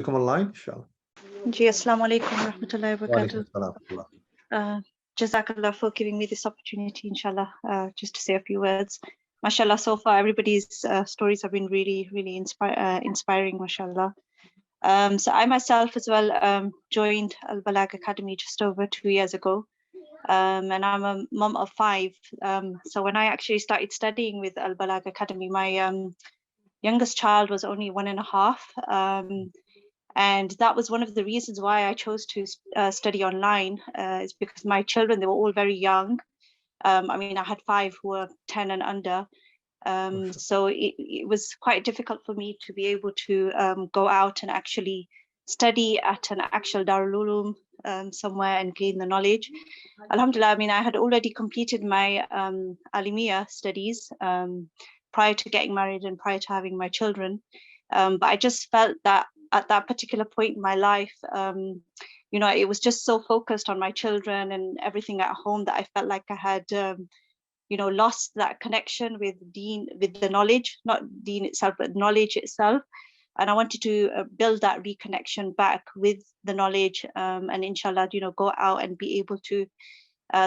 become online, inshallah. Ji, Assalamu alaikum wa rahmatullahi wa Wa alaikum barakatuh. salam wa rahmatullah. Jazakallah for giving me this opportunity, inshallah, just to say a few words. MashaAllah, so far everybody's stories have been really inspiring, mashallah. So I myself as well joined Balagh Academy just over 2 years ago. And I'm a mum of 5. So when I actually started studying with Balagh Academy, my youngest child was only 1.5. And that was one of the reasons why I chose to study online, is because my children, they were all very young. I mean, I had 5 who were 10 and under. So it was quite difficult for me to be able to go out and actually study at an actual Darul Uloom somewhere and gain the knowledge. Alhamdulillah, I mean, I had already completed my Alimiya studies prior to getting married and prior to having my children. But I just felt that at that particular point in my life, you know, it was just so focused on my children and everything at home that I felt like I had, you know, lost that connection with Deen, with the knowledge, not Deen itself, but knowledge itself. And I wanted to build that reconnection back with the knowledge, and inshallah, you know, go out and be able to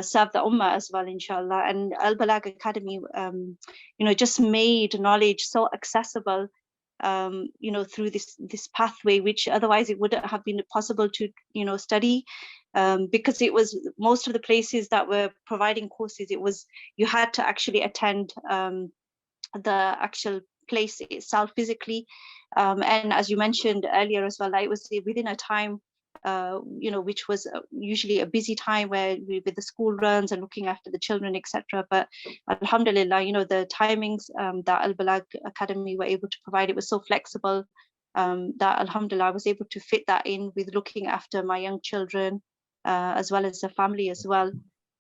serve the ummah as well, inshallah. And Balagh Academy, you know, just made knowledge so accessible, you know, through this pathway, which otherwise it wouldn't have been possible to, you know, study, because it was most of the places that were providing courses, it was, you had to actually attend the actual place itself physically. And as you mentioned earlier as well, that it was within a time, you know, which was usually a busy time where with the school runs and looking after the children, etc. But alhamdulillah, you know, the timings that Balagh Academy were able to provide, it was so flexible that alhamdulillah I was able to fit that in with looking after my young children as well as the family as well.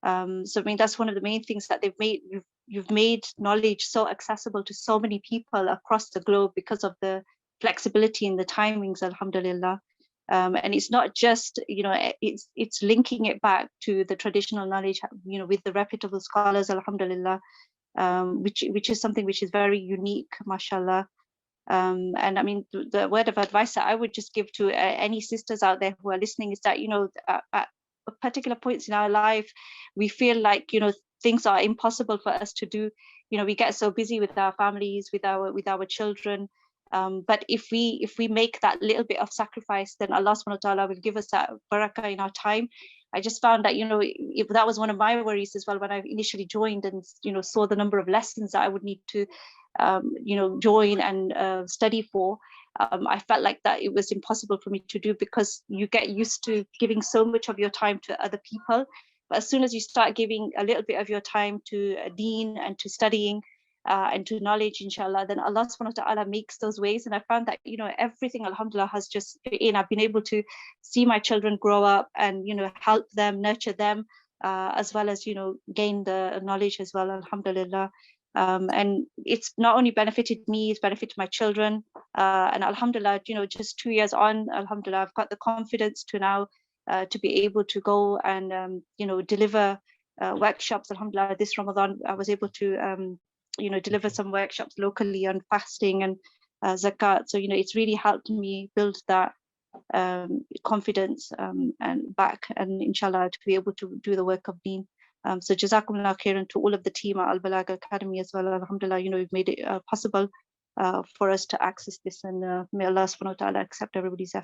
So I mean, that's one of the main things that they've made. You've made knowledge so accessible to so many people across the globe because of the flexibility in the timings, alhamdulillah. And it's not just, you know, it's linking it back to the traditional knowledge, you know, with the reputable scholars, alhamdulillah, which is something which is very unique, mashallah. And I mean, the word of advice that I would just give to any sisters out there who are listening is that, you know, at particular points in our life, we feel like, you know, things are impossible for us to do. You know, we get so busy with our families, with our children. But if we make that little bit of sacrifice, then Allah subhanahu wa ta'ala will give us that barakah in our time. I just found that, you know, that was one of my worries as well when I initially joined and, you know, saw the number of lessons that I would need to, you know, join and study for. I felt like that it was impossible for me to do because you get used to giving so much of your time to other people. But as soon as you start giving a little bit of your time to Deen and to studying, and to knowledge, inshallah, then Allah subhanahu wa ta'ala makes those ways. And I found that, you know, everything, alhamdulillah, has just been, I've been able to see my children grow up and, you know, help them, nurture them, as well as, you know, gain the knowledge as well, alhamdulillah. And it's not only benefited me, it's benefited my children. And alhamdulillah, you know, just 2 years on, alhamdulillah, I've got the confidence to now to be able to go and, you know, deliver workshops. Alhamdulillah, this Ramadan, I was able to, you know, deliver some workshops locally on fasting and zakat. So, you know, it's really helped me build that confidence and back, and inshallah to be able to do the work of Deen. So jazakumullah khairan to all of the team at Balagh Academy as well. Alhamdulillah, you know, we've made it possible for us to access this, and may Allah subhanahu wa ta'ala accept everybody's effort.